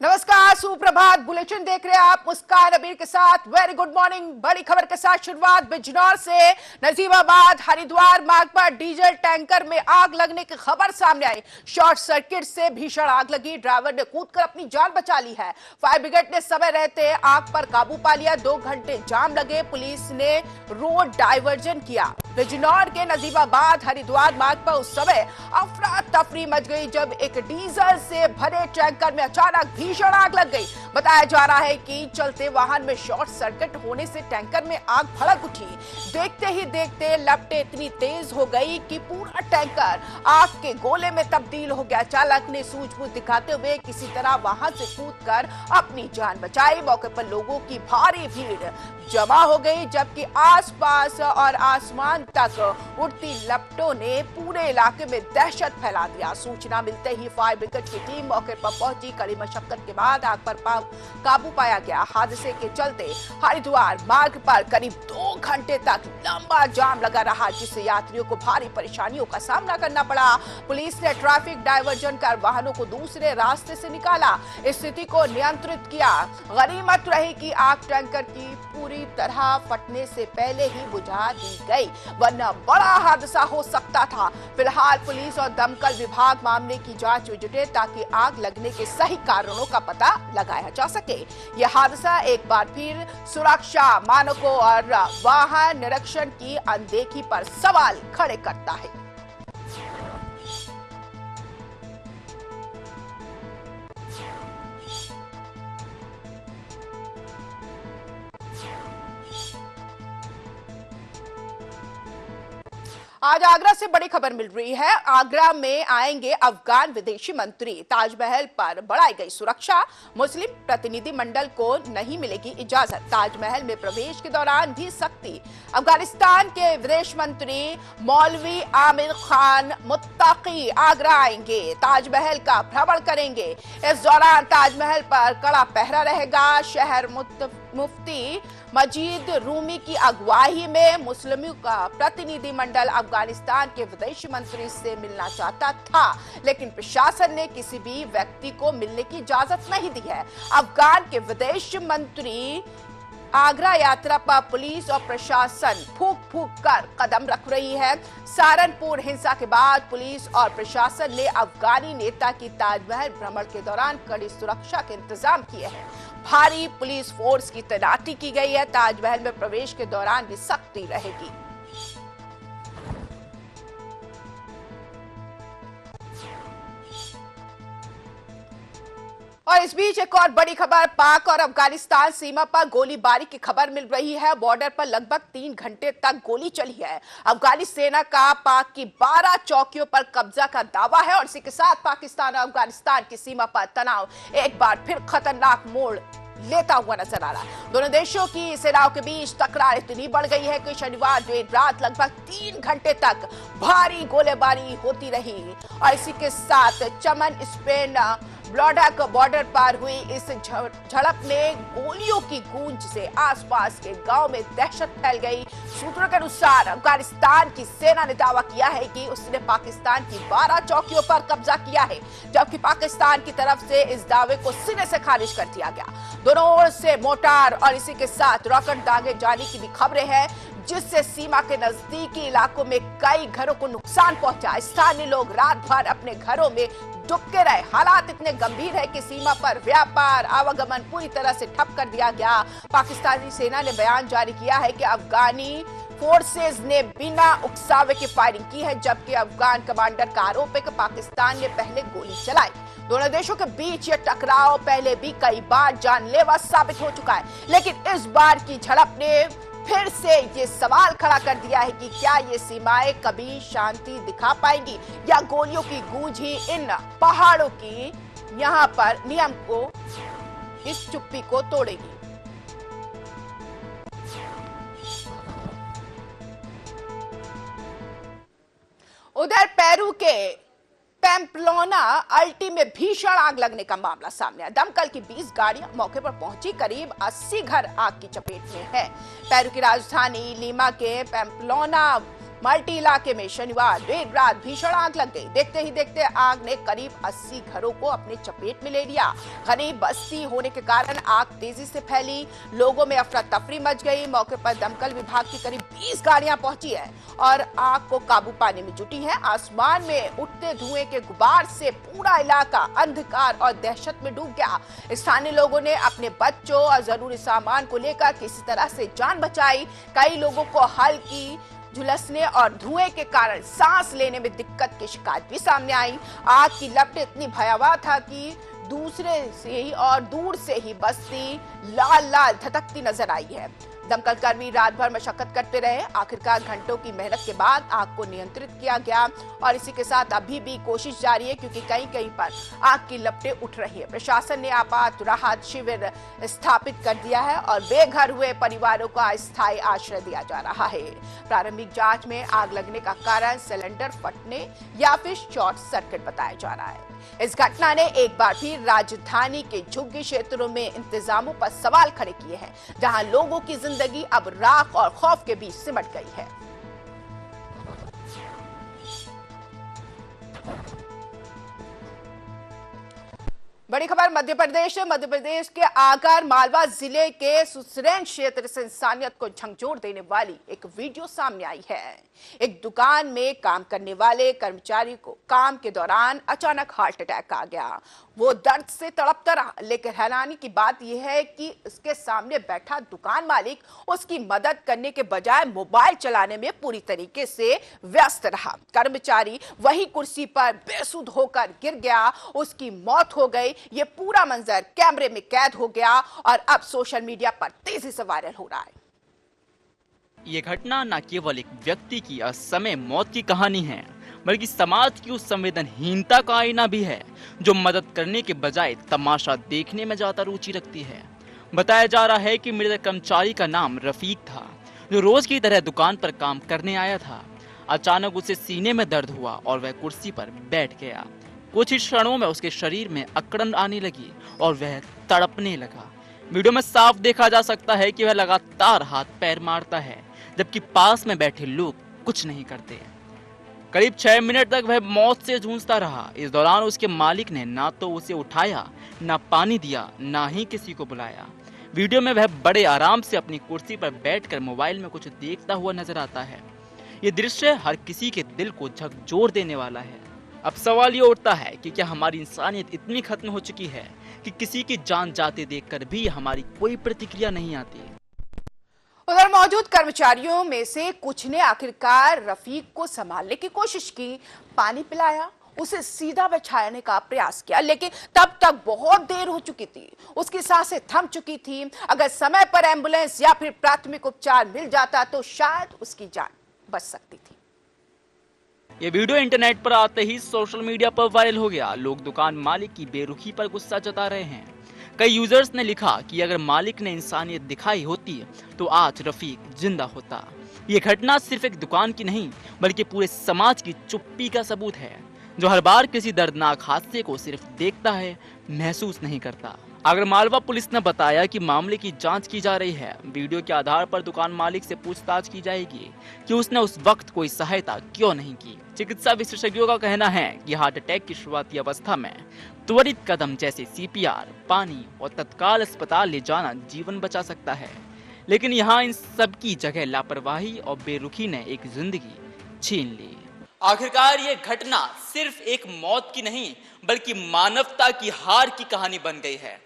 नमस्कार, सुप्रभात। बुलेटिन देख रहे हैं आप मुस्कान अबीर के साथ। Very good morning. बड़ी खबर के साथ शुरुआत बिजनौर से। नजीबाबाद हरिद्वार मार्ग पर डीजल टैंकर में आग लगने की खबर सामने आई। शॉर्ट सर्किट से भीषण आग लगी। ड्राइवर ने कूदकर अपनी जान बचा ली है। फायर ब्रिगेड ने समय रहते आग पर काबू पा लिया। 2 घंटे जाम लगे। पुलिस ने रोड डायवर्जन किया। बिजनौर के नजीबाबाद हरिद्वार मार्ग पर उस समय अफरा तफरी मच गई जब एक डीजल से भरे टैंकर में अचानक भीषण आग लग गई। बताया जा रहा है कि चलते वाहन में शॉर्ट सर्किट होने से टैंकर में आग भड़क उठी। देखते ही देखते लपटें इतनी तेज हो गई कि पूरा टैंकर आग के गोले में तब्दील हो गया। चालक ने सूझबूझ दिखाते हुए किसी तरह वहां से कूदकर अपनी जान बचाई। मौके पर लोगों की भारी भीड़ जमा हो गई, जबकि आसपास और आसमान तक उड़ती लपटों ने पूरे इलाके में दहशत फैला दिया। सूचना मिलते ही फायर ब्रिगेड की टीम मौके पर पहुंची। कड़ी मशक्कत के बाद आग पर काबू पाया गया। हादसे के चलते हरिद्वार मार्ग पर करीब 2 घंटे तक लंबा जाम लगा रहा, जिससे यात्रियों को भारी परेशानियों का सामना करना पड़ा। पुलिस ने ट्रैफिक डायवर्जन कर वाहनों को दूसरे रास्ते से निकाला, स्थिति को नियंत्रित किया। गनीमत रही कि आग टैंकर की पूरी तरह फटने से पहले ही बुझा दी गई, वरना बड़ा हादसा हो सकता था। फिलहाल पुलिस और दमकल विभाग मामले की जांच में जुटे ताकि आग लगने के सही कारणों का पता लगाया जा सके। यह हादसा एक बार फिर सुरक्षा मानकों और वाहन निरीक्षण की अनदेखी पर सवाल खड़े करता है। आज आगरा से बड़ी खबर मिल रही है। आगरा में आएंगे अफगान विदेशी मंत्री। ताजमहल पर बढ़ाई गई सुरक्षा। मुस्लिम प्रतिनिधि मंडल को नहीं मिलेगी इजाजत। ताजमहल में प्रवेश के दौरान भी सख्ती। अफगानिस्तान के विदेश मंत्री मौलवी आमिर खान मुत्तकी आगरा आएंगे। ताजमहल का भ्रमण करेंगे। इस दौरान ताजमहल पर कड़ा पहरा रहेगा। शहर मुफ्ती मजीद रूमी की अगुवाई में मुस्लिमों का प्रतिनिधि मंडल अफगानिस्तान के विदेश मंत्री से मिलना चाहता था, लेकिन प्रशासन ने किसी भी व्यक्ति को मिलने की इजाजत नहीं दी है। अफगान के विदेश मंत्री आगरा यात्रा पर पुलिस और प्रशासन फूंक फूंक कर कदम रख रही है। सहारनपुर हिंसा के बाद पुलिस और प्रशासन ने अफगानी नेता की ताजमहल भ्रमण के दौरान कड़ी सुरक्षा के इंतजाम किए हैं। भारी पुलिस फोर्स की तैनाती की गई है। ताजमहल में प्रवेश के दौरान भी सख्ती रहेगी। और इस बीच एक और बड़ी खबर। पाक और अफगानिस्तान सीमा पर गोलीबारी की खबर मिल रही है। बॉर्डर पर लगभग 3 घंटे तक गोली चली है। अफगानी सेना का पाक की 12 चौकियों पर कब्जा का दावा है और इसी के साथ पाकिस्तान और अफगानिस्तान की सीमा पर तनाव एक बार फिर खतरनाक मोड़ लेता हुआ नजर आ रहा है। दोनों देशों की सेनाओं के बीच तकरार इतनी बढ़ गई है कि शनिवार देर रात लगभग 3 घंटे तक भारी गोलीबारी होती रही। और इसी के साथ चमन स्पेन ब्लॉडक बॉर्डर पर हुई इस झड़प में गोलियों की गूंज से आसपास के गांव में दहशत फैल गई। सूत्रों के अनुसार अफगानिस्तान की सेना ने दावा किया है कि उसने पाकिस्तान की 12 चौकियों पर कब्जा किया है, जबकि पाकिस्तान की तरफ से इस दावे को सिरे से खारिज कर दिया गया। दोनों ओर से मोर्टार और इसी के साथ रॉकेट दागे जाने की भी खबरें हैं, जिससे सीमा के नजदीकी इलाकों में कई घरों को नुकसान पहुंचा। स्थानीय लोग रात भर अपने घरों में दुबके रहे। हालात इतने गंभीर है कि सीमा पर व्यापार आवागमन पूरी तरह से ठप कर दिया गया। पाकिस्तानी सेना ने बयान जारी किया है कि अफगानी फोर्सेज ने बिना उकसावे की फायरिंग की है, जबकि अफगान कमांडर का आरोप है कि पाकिस्तान ने पहले गोली चलाई। दोनों देशों के बीच ये टकराव पहले भी कई बार जानलेवा साबित हो चुका है, लेकिन इस बार की झड़प ने फिर से ये सवाल खड़ा कर दिया है कि क्या ये सीमाएं कभी शांति दिखा पाएंगी या गोलियों की गूंज ही इन पहाड़ों की यहां पर नियम को, इस चुप्पी को तोड़ेगी। उधर पेरू के पैम्पलोना अल्टी में भीषण आग लगने का मामला सामने आया। दमकल की 20 गाड़ियां मौके पर पहुंची। करीब 80 घर आग की चपेट में है। पेरू की राजधानी लीमा के पैम्पलोना मल्टी इलाके में शनिवार देर रात भीषण आग लग गई। देखते ही देखते आग ने करीब 80 घरों को अपने चपेट में ले लिया। घनी बस्ती होने के कारण आग तेजी से फैली, लोगों में अफरा तफरी मच गई। मौके पर दमकल विभाग की करीब 20 गाड़ियां पहुंची है और आग को काबू पाने में जुटी है। आसमान में उठते धुएं के गुबार से पूरा इलाका अंधकार और दहशत में डूब गया। स्थानीय लोगों ने अपने बच्चों और जरूरी सामान को लेकर किसी तरह से जान बचाई। कई लोगों को हल्की झुलसने और धुएं के कारण सांस लेने में दिक्कत की शिकायत भी सामने आई। आग की लपटें इतनी भयावह था कि दूसरे से ही और दूर से ही बस्ती लाल लाल धधकती नजर आई है। दमकल कर्मी रात भर मशक्कत करते रहे। आखिरकार घंटों की मेहनत के बाद आग को नियंत्रित किया गया और इसी के साथ अभी भी कोशिश जारी है, क्योंकि कहीं कहीं पर आग की लपटें उठ रही है। प्रशासन ने आपात राहत शिविर स्थापित कर दिया है और बेघर हुए परिवारों को अस्थायी आश्रय दिया जा रहा है। प्रारंभिक जांच में आग लगने का कारण सिलेंडर फटने या फिर शॉर्ट सर्किट बताया जा रहा है। इस घटना ने एक बार फिर राजधानी के झुग्गी क्षेत्रों में इंतजामों पर सवाल खड़े किए हैं, जहां लोगों की जिंदगी अब राख और खौफ के बीच सिमट गई है। बड़ी खबर मध्य प्रदेश के आगर मालवा जिले के सुसरैन क्षेत्र से इंसानियत को झकझोर देने वाली एक वीडियो सामने आई है। एक दुकान में काम करने वाले कर्मचारी को काम के दौरान अचानक हार्ट अटैक आ गया। वो दर्द से तड़पता रहा, लेकिन हैरानी की बात यह है कि उसके सामने बैठा दुकान मालिक उसकी मदद करने के बजाय मोबाइल चलाने में पूरी तरीके से व्यस्त रहा। कर्मचारी वही कुर्सी पर बेसुध होकर गिर गया, उसकी मौत हो गई। ये पूरा मंजर कैमरे में कैद हो गया और अब सोशल मीडिया पर तेजी से वायरल हो रहा है। ये घटना न केवल एक व्यक्ति की असमय मौत की कहानी है, बल्कि समाज की उस संवेदनहीनता का आईना भी है जो मदद करने के बजाय तमाशा देखने में ज्यादा रुचि रखती है। बताया जा रहा है कि मृतक कर्मचारी का नाम रफीक था, जो रोज की तरह दुकान पर काम करने आया था। अचानक उसे सीने में दर्द हुआ और वह कुर्सी पर बैठ गया। कुछ ही क्षणों में उसके शरीर में अकड़न आने लगी और वह तड़पने लगा। वीडियो में साफ देखा जा सकता है कि वह लगातार हाथ पैर मारता है, जबकि पास में बैठे लोग कुछ नहीं करते। करीब 6 मिनट तक वह मौत से जूझता रहा। इस दौरान उसके मालिक ने ना तो उसे उठाया, ना पानी दिया, ना ही किसी को बुलाया। वीडियो में वह बड़े आराम से अपनी कुर्सी पर बैठकर मोबाइल में कुछ देखता हुआ नजर आता है। ये दृश्य हर किसी के दिल को झकझोर देने वाला है। अब सवाल ये उठता है कि क्या हमारी इंसानियत इतनी खत्म हो चुकी है कि किसी की जान जाते देखकर भी हमारी कोई प्रतिक्रिया नहीं आती। उधर मौजूद कर्मचारियों में से कुछ ने आखिरकार रफीक को संभालने की कोशिश की, पानी पिलाया, उसे सीधा बिछाने का प्रयास किया, लेकिन तब तक बहुत देर हो चुकी थी। उसकी सांसें थम चुकी थी। अगर समय पर एम्बुलेंस या फिर प्राथमिक उपचार मिल जाता तो शायद उसकी जान बच सकती थी। ये वीडियो इंटरनेट पर आते ही सोशल मीडिया पर वायरल हो गया। लोग दुकान मालिक की बेरुखी पर गुस्सा जता रहे हैं। कई यूजर्स ने लिखा कि अगर मालिक ने इंसानियत दिखाई होती तो आज रफीक जिंदा होता। ये घटना सिर्फ एक दुकान की नहीं, बल्कि पूरे समाज की चुप्पी का सबूत है, जो हर बार किसी दर्दनाक हादसे को सिर्फ देखता है, महसूस नहीं करता। आगर मालवा पुलिस ने बताया कि मामले की जांच की जा रही है। वीडियो के आधार पर दुकान मालिक से पूछताछ की जाएगी कि उसने उस वक्त कोई सहायता क्यों नहीं की। चिकित्सा विशेषज्ञों का कहना है कि हार्ट अटैक की शुरुआती अवस्था में त्वरित कदम जैसे CPR, पानी और तत्काल अस्पताल ले जाना जीवन बचा सकता है, लेकिन यहाँ इन सब की जगह लापरवाही और बेरुखी ने एक जिंदगी छीन ली। आखिरकार ये घटना सिर्फ एक मौत की नहीं, बल्कि मानवता की हार की कहानी बन गई है।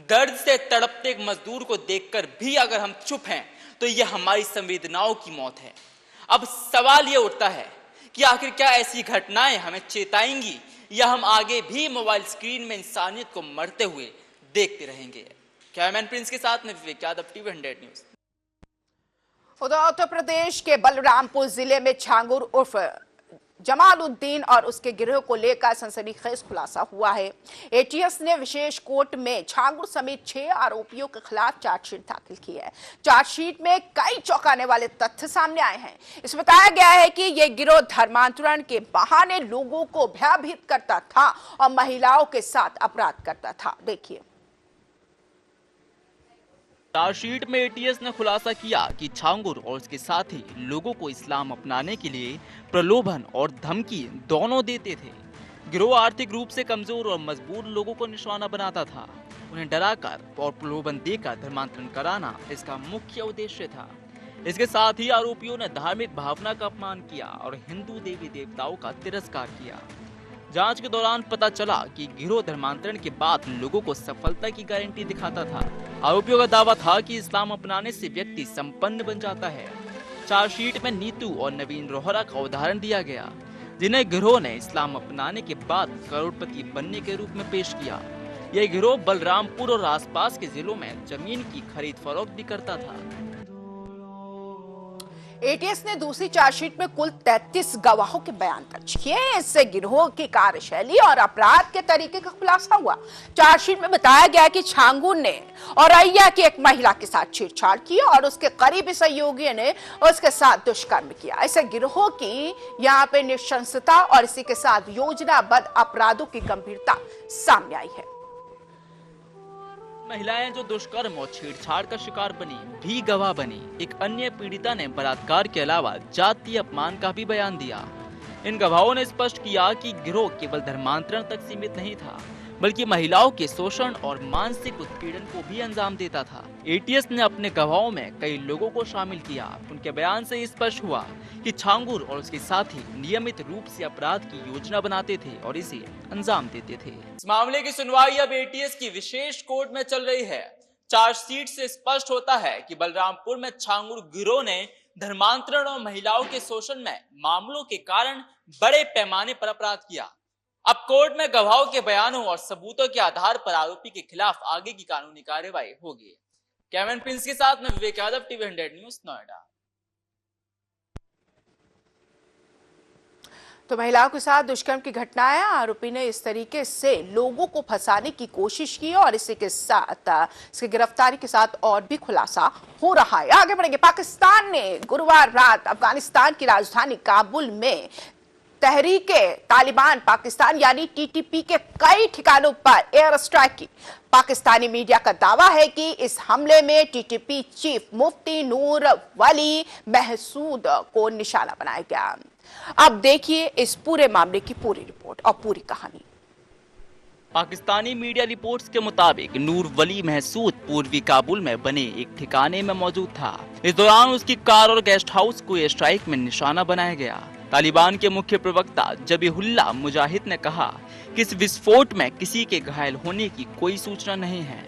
दर्द से तड़पते एक मजदूर को देखकर भी अगर हम चुप हैं, तो यह हमारी संवेदनाओं की मौत है। अब सवाल ये उठता है कि आखिर क्या ऐसी घटनाएं हमें चेताएंगी, या हम आगे भी मोबाइल स्क्रीन में इंसानियत को मरते हुए देखते रहेंगे। कैमरामैन प्रिंस के साथ में विवेक यादव, TV 100 न्यूज। उधर उत्तर प्रदेश के बलरामपुर जिले में छांगुर उर्फ जमालुद्दीन और उसके गिरोह को लेकर सनसनीखेज खुलासा हुआ है। ATS ने विशेष कोर्ट में छांगुर समेत 6 आरोपियों के खिलाफ चार्जशीट दाखिल की है। चार्जशीट में कई चौंकाने वाले तथ्य सामने आए हैं। इसमें बताया गया है कि यह गिरोह धर्मांतरण के बहाने लोगों को भयभीत करता था और महिलाओं के साथ अपराध करता था। देखिए। चार्जशीट में एटीएस ने खुलासा किया कि छांगुर और उसके साथी लोगों को इस्लाम अपनाने के लिए प्रलोभन और धमकी दोनों देते थे। गिरोह आर्थिक रूप से कमजोर और मजबूर लोगों को निशाना बनाता था। उन्हें डराकर और प्रलोभन देकर धर्मांतरण कराना इसका मुख्य उद्देश्य था। इसके साथ ही आरोपियों ने धार्मिक भावना का अपमान किया और हिंदू देवी देवताओं का तिरस्कार किया। जांच के दौरान पता चला कि गिरोह धर्मांतरण के बाद लोगों को सफलता की गारंटी दिखाता था। आरोपियों का दावा था कि इस्लाम अपनाने से व्यक्ति संपन्न बन जाता है। चार्जशीट में नीतू और नवीन रोहरा का उदाहरण दिया गया, जिन्हें गिरोह ने इस्लाम अपनाने के बाद करोड़पति बनने के रूप में पेश किया। यह गिरोह बलरामपुर और आसपास के जिलों में जमीन की खरीद फरोख्त भी करता था। एटीएस ने दूसरी चार्जशीट में कुल 33 गवाहों के बयान दर्ज किए। इससे गिरोह की कार्यशैली और अपराध के तरीके का खुलासा हुआ। चार्जशीट में बताया गया कि छांगुर ने औरैया की एक महिला के साथ छेड़छाड़ की और उसके करीबी सहयोगी ने उसके साथ दुष्कर्म किया। ऐसे गिरोह की यहाँ पे निशंसता और इसी के साथ योजनाबद्ध अपराधों की गंभीरता सामने आई है। महिलाएं जो दुष्कर्म और छेड़छाड़ का शिकार बनी भी गवाह बनी। एक अन्य पीड़िता ने बलात्कार के अलावा जातीय अपमान का भी बयान दिया। इन गवाहों ने स्पष्ट किया कि गिरोह केवल धर्मांतरण तक सीमित नहीं था, बल्कि महिलाओं के शोषण और मानसिक उत्पीड़न को भी अंजाम देता था। एटीएस ने अपने गवाहों में कई लोगों को शामिल किया। उनके बयान से स्पष्ट हुआ कि छांगुर और उसके साथी नियमित रूप से अपराध की योजना बनाते थे और इसे अंजाम देते थे। इस मामले की सुनवाई अब एटीएस की विशेष कोर्ट में चल रही है। चार्जशीट से स्पष्ट होता है कि बलरामपुर में छांगुर गिरोह ने धर्मांतरण और महिलाओं के शोषण में मामलों के कारण बड़े पैमाने पर अपराध किया। अब कोर्ट में गवाहों के बयानों और सबूतों के आधार पर आरोपी के खिलाफ आगे की कानूनी कार्यवाही होगी। कैमरन प्रिंस के साथ में विवेक यादव, टीवी 100 न्यूज़, नोएडा। तो महिलाओं के साथ दुष्कर्म की घटनाएं, आरोपी ने इस तरीके से लोगों को फंसाने की कोशिश की और इसी के साथ इसकी गिरफ्तारी के साथ और भी खुलासा हो रहा है। आगे बढ़ेंगे। पाकिस्तान ने गुरुवार रात अफगानिस्तान की राजधानी काबुल में तहरीके तालिबान पाकिस्तान यानी टीटीपी के कई ठिकानों पर एयर स्ट्राइक की। पाकिस्तानी मीडिया का दावा है कि इस हमले में टीटीपी चीफ मुफ्ती नूर वली महसूद को निशाना बनाया गया। अब देखिए इस पूरे मामले की पूरी रिपोर्ट और पूरी कहानी। पाकिस्तानी मीडिया रिपोर्ट्स के मुताबिक नूर वली महसूद पूर्वी काबुल में बने एक ठिकाने में मौजूद था। इस दौरान उसकी कार और गेस्ट हाउस को एयर स्ट्राइक में निशाना बनाया गया। तालिबान के मुख्य प्रवक्ता जबीहुल्लाह मुजाहिद ने कहा कि इस विस्फोट में किसी के घायल होने की कोई सूचना नहीं है।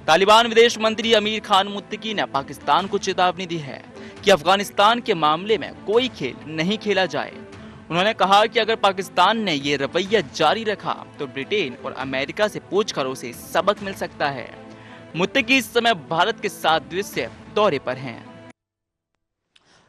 तालिबान विदेश मंत्री अमीर खान मुत्तकी ने पाकिस्तान को चेतावनी दी है कि अफगानिस्तान के मामले में कोई खेल नहीं खेला जाए। उन्होंने कहा कि अगर पाकिस्तान ने ये रवैया जारी रखा तो ब्रिटेन और अमेरिका से पूछकर उसे सबक मिल सकता है। मुत्तकी इस समय भारत के 7 दिवसीय दौरे पर हैं।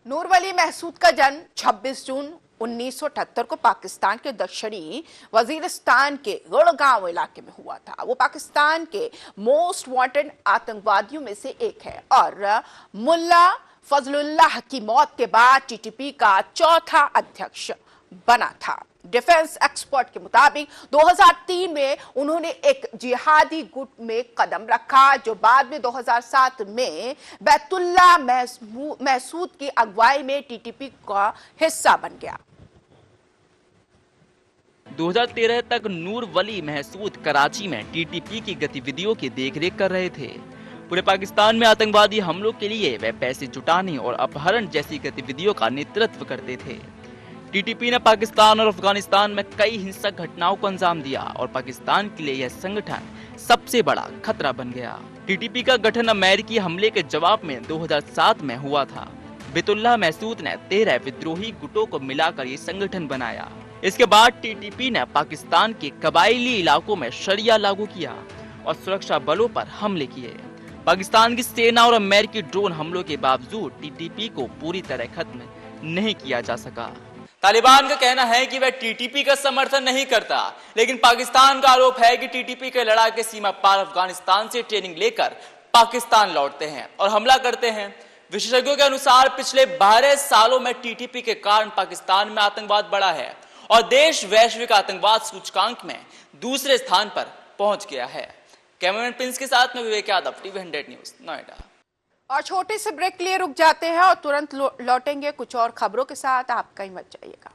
नूर वली महसूद का जन्म 26 जून 1978 को पाकिस्तान के दक्षिणी वजीरिस्तान के गुड़गांव इलाके में हुआ था। वो पाकिस्तान के मोस्ट वांटेड आतंकवादियों में से एक है और मुल्ला फजलुल्लाह की मौत के बाद टीटीपी का चौथा अध्यक्ष बना था। डिफेंस एक्सपर्ट के मुताबिक 2003 में उन्होंने एक जिहादी गुट में कदम रखा जो बाद में 2007 में बैतुल्लाह महसूद की अगुवाई में टीटीपी का हिस्सा बन गया। 2013 तक नूर वली महसूद कराची में टीटीपी की गतिविधियों की देखरेख कर रहे थे। पूरे पाकिस्तान में आतंकवादी हमलों के लिए वे पैसे जुटाने और अपहरण जैसी गतिविधियों का नेतृत्व करते थे। टीटीपी ने पाकिस्तान और अफगानिस्तान में कई हिंसक घटनाओं को अंजाम दिया और पाकिस्तान के लिए यह संगठन सबसे बड़ा खतरा बन गया। टीटीपी का गठन अमेरिकी हमले के जवाब में 2007 में हुआ था। बैतुल्लाह महसूद ने 13 विद्रोही गुटों को मिलाकर ये संगठन बनाया। इसके बाद टीटीपी ने पाकिस्तान के कबायली इलाकों में शरिया लागू किया और सुरक्षा बलों पर हमले किए। पाकिस्तान की सेना और अमेरिकी ड्रोन हमलों के बावजूद टीटीपी को पूरी तरह खत्म नहीं किया जा सका। तालिबान का कहना है कि वह टीटीपी का समर्थन नहीं करता, लेकिन पाकिस्तान का आरोप है कि टीटीपी के लड़ाके सीमा पार अफगानिस्तान से ट्रेनिंग लेकर पाकिस्तान लौटते हैं और हमला करते हैं। विशेषज्ञों के अनुसार पिछले 12 सालों में टीटीपी के कारण पाकिस्तान में आतंकवाद बढ़ा है और देश वैश्विक आतंकवाद सूचकांक में दूसरे स्थान पर पहुंच गया है। कैमरन प्रिंस के साथ में विवेक यादव, टीवी 100 न्यूज़, नोएडा। और छोटे से ब्रेक के लिए रुक जाते हैं और तुरंत लौटेंगे कुछ और खबरों के साथ। आप कहीं मत जाइएगा।